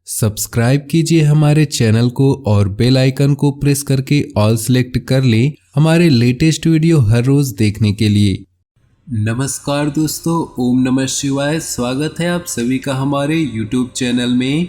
Subscribe कीजिए हमारे channel को और बेल आइकन को प्रेस करके ऑल सेलेक्ट कर लें हमारे लेटेस्ट वीडियो हर रोज देखने के लिए। नमस्कार दोस्तों, ओम नमः शिवाय। स्वागत है आप सभी का हमारे YouTube चैनल में।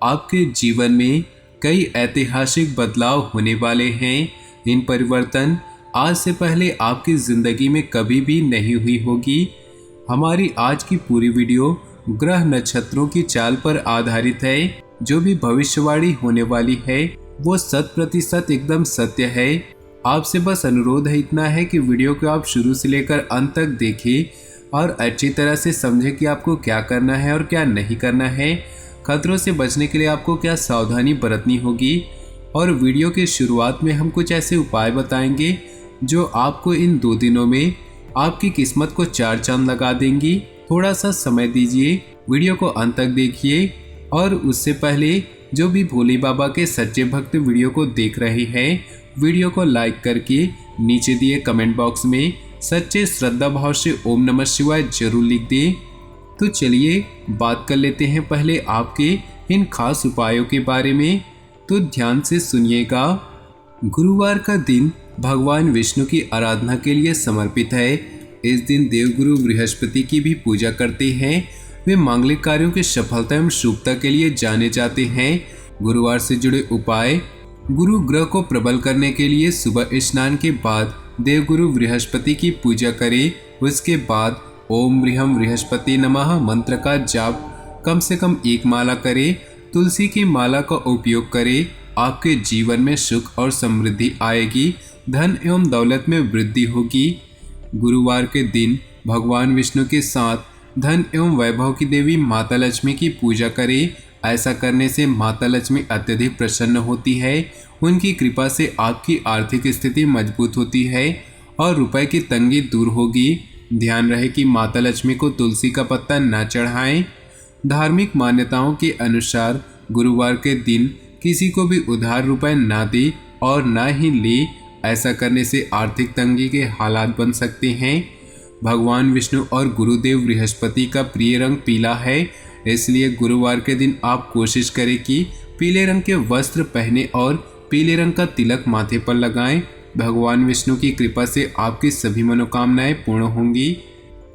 आपके जीवन में कई ऐतिहासिक बदलाव होने वाले हैं। इन परिवर्तन आज से पहले आपकी ज़िंदगी में कभी भी नहीं हुई होगी। हमारी आज की पूरी वीडियो ग्रह नक्षत्रों की चाल पर आधारित है। जो भी भविष्यवाणी होने वाली है वो 100% एकदम सत्य है। आपसे बस अनुरोध है इतना है कि वीडियो को आप शुरू से लेकर अंत तक देखें और अच्छी तरह से समझें कि आपको क्या करना है और क्या नहीं करना है। खतरों से बचने के लिए आपको क्या सावधानी बरतनी होगी। और वीडियो की शुरुआत में हम कुछ ऐसे उपाय बताएंगे जो आपको इन 2 दिनों में आपकी किस्मत को 4 चांद लगा देंगी। थोड़ा सा समय दीजिए, वीडियो को अंत तक देखिए। और उससे पहले जो भी भोले बाबा के सच्चे भक्त वीडियो को देख रहे हैं, वीडियो को लाइक करके नीचे दिए कमेंट बॉक्स में सच्चे श्रद्धा भाव से ओम नमः शिवाय जरूर लिख दें। तो चलिए बात कर लेते हैं पहले आपके इन खास उपायों के बारे में। तो ध्यान से सुनिएगा। गुरुवार का दिन भगवान विष्णु की आराधना के लिए समर्पित है। इस दिन देवगुरु बृहस्पति की भी पूजा करते हैं। वे मांगलिक कार्यों की सफलता एवं शुभता के लिए जाने जाते हैं। गुरुवार से जुड़े उपाय: गुरु ग्रह को प्रबल करने के लिए सुबह स्नान के बाद देवगुरु बृहस्पति की पूजा करें। उसके बाद ओम बृहम बृहस्पति नमः मंत्र का जाप कम से कम 1 माला करें। तुलसी की माला का उपयोग करें। आपके जीवन में सुख और समृद्धि आएगी। धन एवं दौलत में वृद्धि होगी। गुरुवार के दिन भगवान विष्णु के साथ धन एवं वैभव की देवी माता लक्ष्मी की पूजा करें। ऐसा करने से माता लक्ष्मी अत्यधिक प्रसन्न होती है। उनकी कृपा से आपकी आर्थिक स्थिति मजबूत होती है और रुपए की तंगी दूर होगी। ध्यान रहे कि माता लक्ष्मी को तुलसी का पत्ता न चढ़ाएं। धार्मिक मान्यताओं के अनुसार गुरुवार के दिन किसी को भी उधार रुपए न दे और न ही ले। ऐसा करने से आर्थिक तंगी के हालात बन सकते हैं। भगवान विष्णु और गुरुदेव बृहस्पति का प्रिय रंग पीला है, इसलिए गुरुवार के दिन आप कोशिश करें कि पीले रंग के वस्त्र पहने और पीले रंग का तिलक माथे पर लगाएं। भगवान विष्णु की कृपा से आपकी सभी मनोकामनाएं पूर्ण होंगी।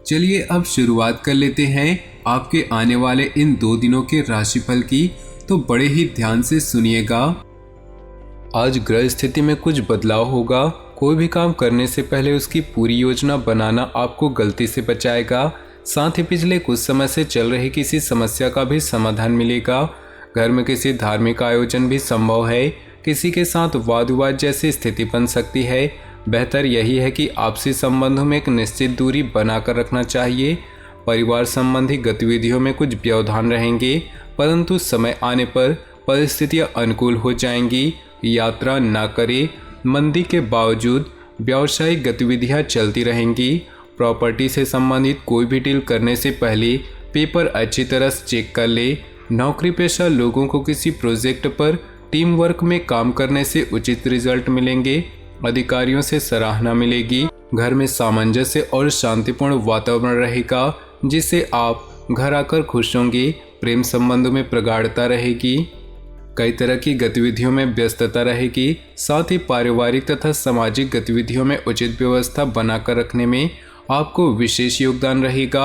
चलिए अब शुरुआत कर लेते हैं आपके आने वाले इन 2 दिनों के राशिफल की। तो बड़े ही ध्यान से सुनिएगा। आज ग्रह स्थिति में कुछ बदलाव होगा। कोई भी काम करने से पहले उसकी पूरी योजना बनाना आपको गलती से बचाएगा। साथ ही पिछले कुछ समय से चल रही किसी समस्या का भी समाधान मिलेगा। घर में किसी धार्मिक आयोजन भी संभव है। किसी के साथ वाद विवाद जैसी स्थिति बन सकती है। बेहतर यही है कि आपसी संबंधों में एक निश्चित दूरी बनाकर रखना चाहिए। परिवार संबंधी गतिविधियों में कुछ व्यवधान रहेंगे, परंतु समय आने पर परिस्थितियां अनुकूल हो जाएंगी। यात्रा न करें। मंदी के बावजूद व्यावसायिक गतिविधियां चलती रहेंगी। प्रॉपर्टी से संबंधित कोई भी डील करने से पहले पेपर अच्छी तरह से चेक कर ले। नौकरी पेशा लोगों को किसी प्रोजेक्ट पर टीम वर्क में काम करने से उचित रिजल्ट मिलेंगे। अधिकारियों से सराहना मिलेगी। घर में सामंजस्य और शांतिपूर्ण वातावरण रहेगा, जिससे आप घर आकर खुश होंगे। प्रेम संबंधों में प्रगाढ़ता रहेगी। कई तरह की गतिविधियों में व्यस्तता रहेगी। साथ ही पारिवारिक तथा सामाजिक गतिविधियों में उचित व्यवस्था बनाकर रखने में आपको विशेष योगदान रहेगा।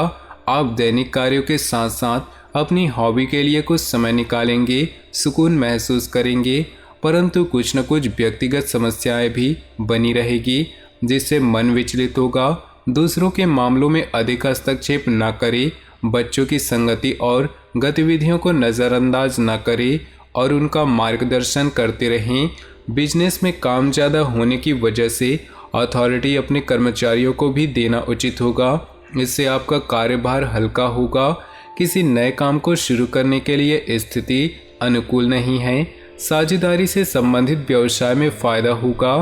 आप दैनिक कार्यों के साथ साथ अपनी हॉबी के लिए कुछ समय निकालेंगे, सुकून महसूस करेंगे, परंतु कुछ न कुछ व्यक्तिगत समस्याएं भी बनी रहेगी, जिससे मन विचलित होगा। दूसरों के मामलों में अधिक हस्तक्षेप न करें। बच्चों की संगति और गतिविधियों को नज़रअंदाज न करें और उनका मार्गदर्शन करते रहें। बिजनेस में काम ज़्यादा होने की वजह से अथॉरिटी अपने कर्मचारियों को भी देना उचित होगा। इससे आपका कार्यभार हल्का होगा। किसी नए काम को शुरू करने के लिए स्थिति अनुकूल नहीं है। साझेदारी से संबंधित व्यवसाय में फायदा होगा।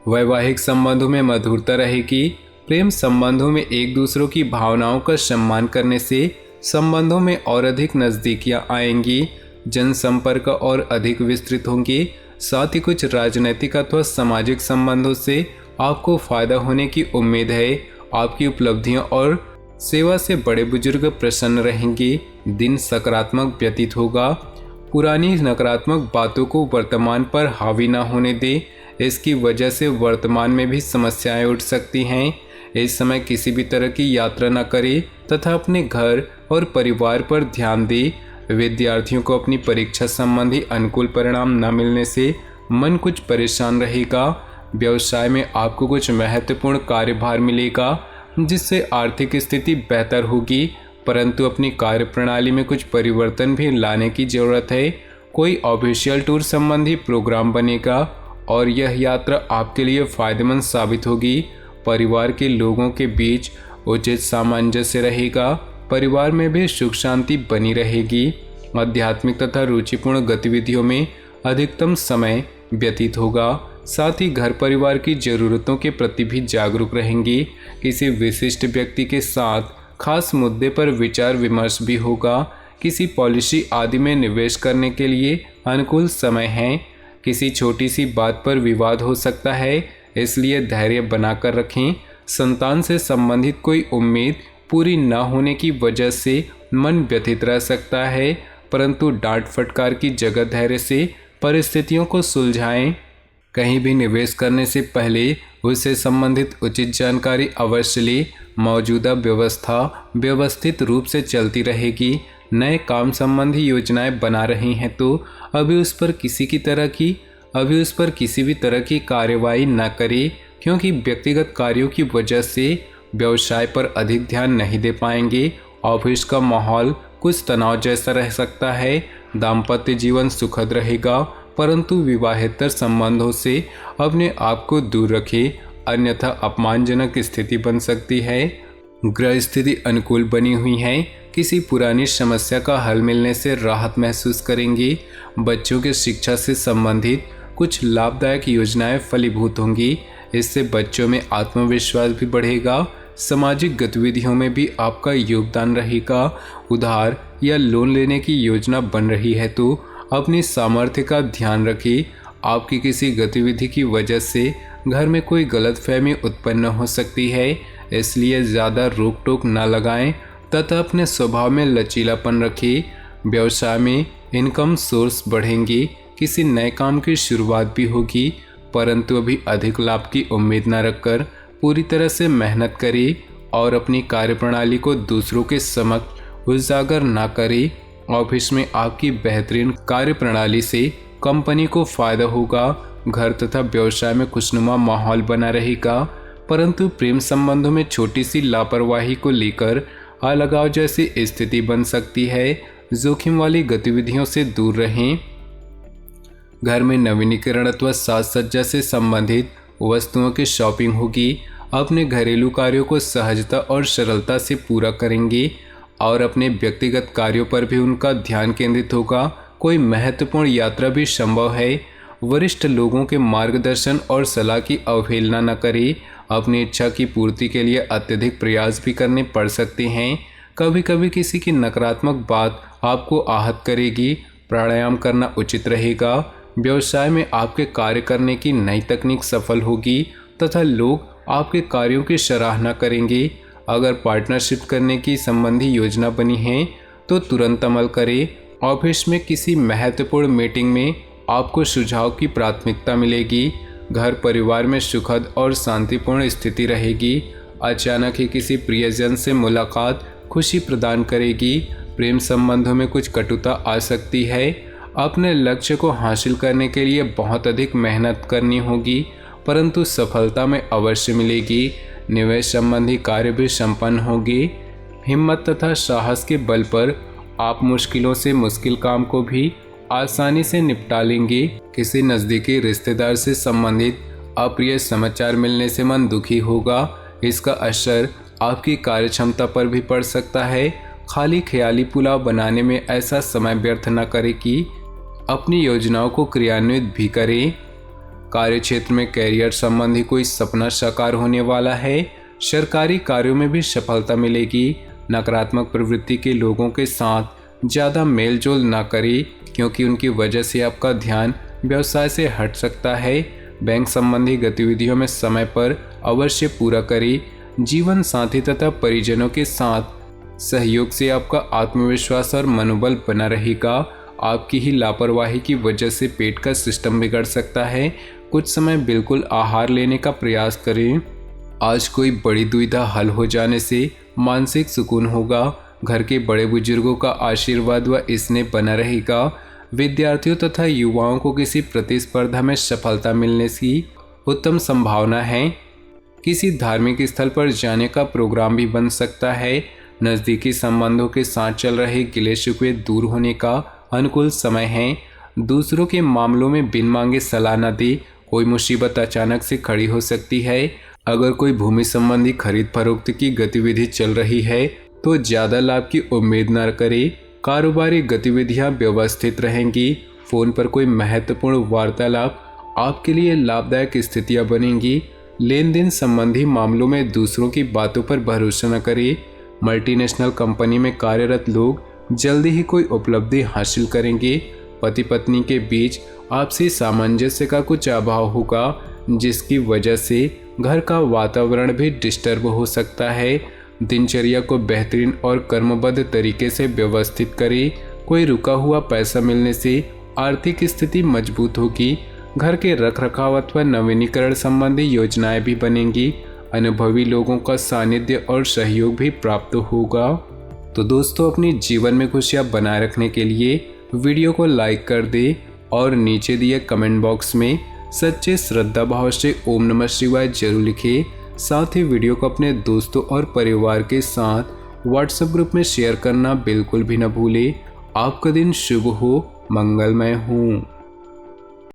वैवाहिक संबंधों में मधुरता रहेगी। प्रेम संबंधों में एक दूसरों की भावनाओं का सम्मान करने से संबंधों में और अधिक नज़दीकियाँ आएंगी। जनसंपर्क और अधिक विस्तृत होंगे। साथ ही कुछ राजनीतिक अथवा सामाजिक संबंधों से आपको फायदा होने की उम्मीद है। आपकी उपलब्धियों और सेवा से बड़े बुजुर्ग प्रसन्न रहेंगे। दिन सकारात्मक व्यतीत होगा। पुरानी नकारात्मक बातों को वर्तमान पर हावी ना होने दें। इसकी वजह से वर्तमान में भी समस्याएं उठ सकती हैं। इस समय किसी भी तरह की यात्रा न करें तथा अपने घर और परिवार पर ध्यान दें। विद्यार्थियों को अपनी परीक्षा संबंधी अनुकूल परिणाम न मिलने से मन कुछ परेशान रहेगा। व्यवसाय में आपको कुछ महत्वपूर्ण कार्यभार मिलेगा, जिससे आर्थिक स्थिति बेहतर होगी, परंतु अपनी कार्यप्रणाली में कुछ परिवर्तन भी लाने की ज़रूरत है। कोई ऑफिशियल टूर संबंधी प्रोग्राम बनेगा और यह यात्रा आपके लिए फ़ायदेमंद साबित होगी। परिवार के लोगों के बीच उचित सामंजस्य रहेगा। परिवार में भी सुख शांति बनी रहेगी। आध्यात्मिक तथा रुचिपूर्ण गतिविधियों में अधिकतम समय व्यतीत होगा। साथ ही घर परिवार की ज़रूरतों के प्रति भी जागरूक रहेंगे। किसी विशिष्ट व्यक्ति के साथ खास मुद्दे पर विचार विमर्श भी होगा। किसी पॉलिसी आदि में निवेश करने के लिए अनुकूल समय है। किसी छोटी सी बात पर विवाद हो सकता है, इसलिए धैर्य बनाकर रखें। संतान से संबंधित कोई उम्मीद पूरी न होने की वजह से मन व्यथित रह सकता है, परंतु डांट फटकार की जगह धैर्य से परिस्थितियों को सुलझाएं। कहीं भी निवेश करने से पहले उससे संबंधित उचित जानकारी अवश्य लें। मौजूदा व्यवस्था व्यवस्थित रूप से चलती रहेगी। नए काम संबंधी योजनाएं बना रही हैं तो अभी उस पर किसी भी तरह की कार्रवाई न करें, क्योंकि व्यक्तिगत कार्यों की वजह से व्यवसाय पर अधिक ध्यान नहीं दे पाएंगे। ऑफिस का माहौल कुछ तनाव जैसा रह सकता है। दाम्पत्य जीवन सुखद रहेगा, परंतु विवाहेतर संबंधों से अपने आप को दूर रखें, अन्यथा अपमानजनक स्थिति बन सकती है। ग्रह स्थिति अनुकूल बनी हुई है। किसी पुरानी समस्या का हल मिलने से राहत महसूस करेंगे। बच्चों की शिक्षा से संबंधित कुछ लाभदायक योजनाएं फलीभूत होंगी। इससे बच्चों में आत्मविश्वास भी बढ़ेगा। सामाजिक गतिविधियों में भी आपका योगदान रहेगा। उधार या लोन लेने की योजना बन रही है तो अपनी सामर्थ्य का ध्यान रखें। आपकी किसी गतिविधि की वजह से घर में कोई गलतफहमी उत्पन्न हो सकती है, इसलिए ज़्यादा रोक टोक न लगाएं तथा अपने स्वभाव में लचीलापन रखें। व्यवसाय में इनकम सोर्स बढ़ेंगे। किसी नए काम की शुरुआत भी होगी, परंतु अभी अधिक लाभ की उम्मीद न रखकर पूरी तरह से मेहनत करें और अपनी कार्यप्रणाली को दूसरों के समक्ष उजागर न करें। ऑफिस में आपकी बेहतरीन कार्यप्रणाली से कंपनी को फायदा होगा। घर तथा व्यवसाय में खुशनुमा माहौल बना रहेगा, परंतु प्रेम संबंधों में छोटी सी लापरवाही को लेकर अलगाव जैसी स्थिति बन सकती है। जोखिम वाली गतिविधियों से दूर रहें। घर में नवीनीकरण अथवा साज सज्जा से संबंधित वस्तुओं की शॉपिंग होगी। अपने घरेलू कार्यों को सहजता और सरलता से पूरा करेंगे और अपने व्यक्तिगत कार्यों पर भी उनका ध्यान केंद्रित होगा। कोई महत्वपूर्ण यात्रा भी संभव है। वरिष्ठ लोगों के मार्गदर्शन और सलाह की अवहेलना न करें। अपनी इच्छा की पूर्ति के लिए अत्यधिक प्रयास भी करने पड़ सकते हैं। कभी कभी किसी की नकारात्मक बात आपको आहत करेगी। प्राणायाम करना उचित रहेगा। व्यवसाय में आपके कार्य करने की नई तकनीक सफल होगी तथा लोग आपके कार्यों की सराहना करेंगे। अगर पार्टनरशिप करने की संबंधी योजना बनी है तो तुरंत अमल करें। ऑफिस में किसी महत्वपूर्ण मीटिंग में आपको सुझाव की प्राथमिकता मिलेगी। घर परिवार में सुखद और शांतिपूर्ण स्थिति रहेगी। अचानक ही किसी प्रियजन से मुलाकात खुशी प्रदान करेगी। प्रेम संबंधों में कुछ कटुता आ सकती है। अपने लक्ष्य को हासिल करने के लिए बहुत अधिक मेहनत करनी होगी, परंतु सफलता में अवश्य मिलेगी। निवेश संबंधी कार्य भी संपन्न होगी। हिम्मत तथा साहस के बल पर आप मुश्किलों से मुश्किल काम को भी आसानी से निपटा लेंगे। किसी नज़दीकी रिश्तेदार से संबंधित अप्रिय समाचार मिलने से मन दुखी होगा। इसका असर आपकी कार्यक्षमता पर भी पड़ सकता है। खाली ख्याली पुलाव बनाने में ऐसा समय व्यर्थ न करें कि अपनी योजनाओं को क्रियान्वित भी करें। कार्यक्षेत्र में कैरियर संबंधी कोई सपना साकार होने वाला है। सरकारी कार्यों में भी सफलता मिलेगी। नकारात्मक प्रवृत्ति के लोगों के साथ ज़्यादा मेलजोल ना करें, क्योंकि उनकी वजह से आपका ध्यान व्यवसाय से हट सकता है। बैंक संबंधी गतिविधियों में समय पर अवश्य पूरा करें। जीवन साथी तथा परिजनों के साथ सहयोग से आपका आत्मविश्वास और मनोबल बना रहेगा। आपकी ही लापरवाही की वजह से पेट का सिस्टम बिगड़ सकता है। कुछ समय बिल्कुल आहार लेने का प्रयास करें। आज कोई बड़ी दुविधा हल हो जाने से मानसिक सुकून होगा। घर के बड़े बुजुर्गों का आशीर्वाद व स्नेह बना रहेगा। विद्यार्थियों तथा युवाओं को किसी प्रतिस्पर्धा में सफलता मिलने की उत्तम संभावना है। किसी धार्मिक स्थल पर जाने का प्रोग्राम भी बन सकता है। नज़दीकी संबंधों के साथ चल रहे गिले शिकवे दूर होने का अनुकूल समय है। दूसरों के मामलों में बिन मांगे सलाह न दे। कोई मुसीबत अचानक से खड़ी हो सकती है। अगर कोई भूमि संबंधी खरीद फरोख्त की गतिविधि चल रही है तो ज़्यादा लाभ की उम्मीद न करें। कारोबारी गतिविधियां व्यवस्थित रहेंगी। फोन पर कोई महत्वपूर्ण वार्तालाप आपके लिए लाभदायक स्थितियां बनेंगी। लेन देन संबंधी मामलों में दूसरों की बातों पर भरोसा न करें। मल्टीनेशनल कंपनी में कार्यरत लोग जल्दी ही कोई उपलब्धि हासिल करेंगे। पति पत्नी के बीच आपसी सामंजस्य का कुछ अभाव होगा, जिसकी वजह से घर का वातावरण भी डिस्टर्ब हो सकता है। दिनचर्या को बेहतरीन और कर्मबद्ध तरीके से व्यवस्थित करें। कोई रुका हुआ पैसा मिलने से आर्थिक स्थिति मजबूत होगी। घर के रखरखाव अथवा नवीनीकरण संबंधी योजनाएं भी बनेंगी। अनुभवी लोगों का सानिध्य और सहयोग भी प्राप्त होगा। तो दोस्तों, अपने जीवन में खुशियां बनाए रखने के लिए वीडियो को लाइक कर दें और नीचे दिए कमेंट बॉक्स में सच्चे श्रद्धा भाव से ओम नमः शिवाय जरूर लिखें। साथ ही वीडियो को अपने दोस्तों और परिवार के साथ व्हाट्सएप ग्रुप में शेयर करना बिल्कुल भी न भूलें। आपका दिन शुभ हो, मंगलमय हो।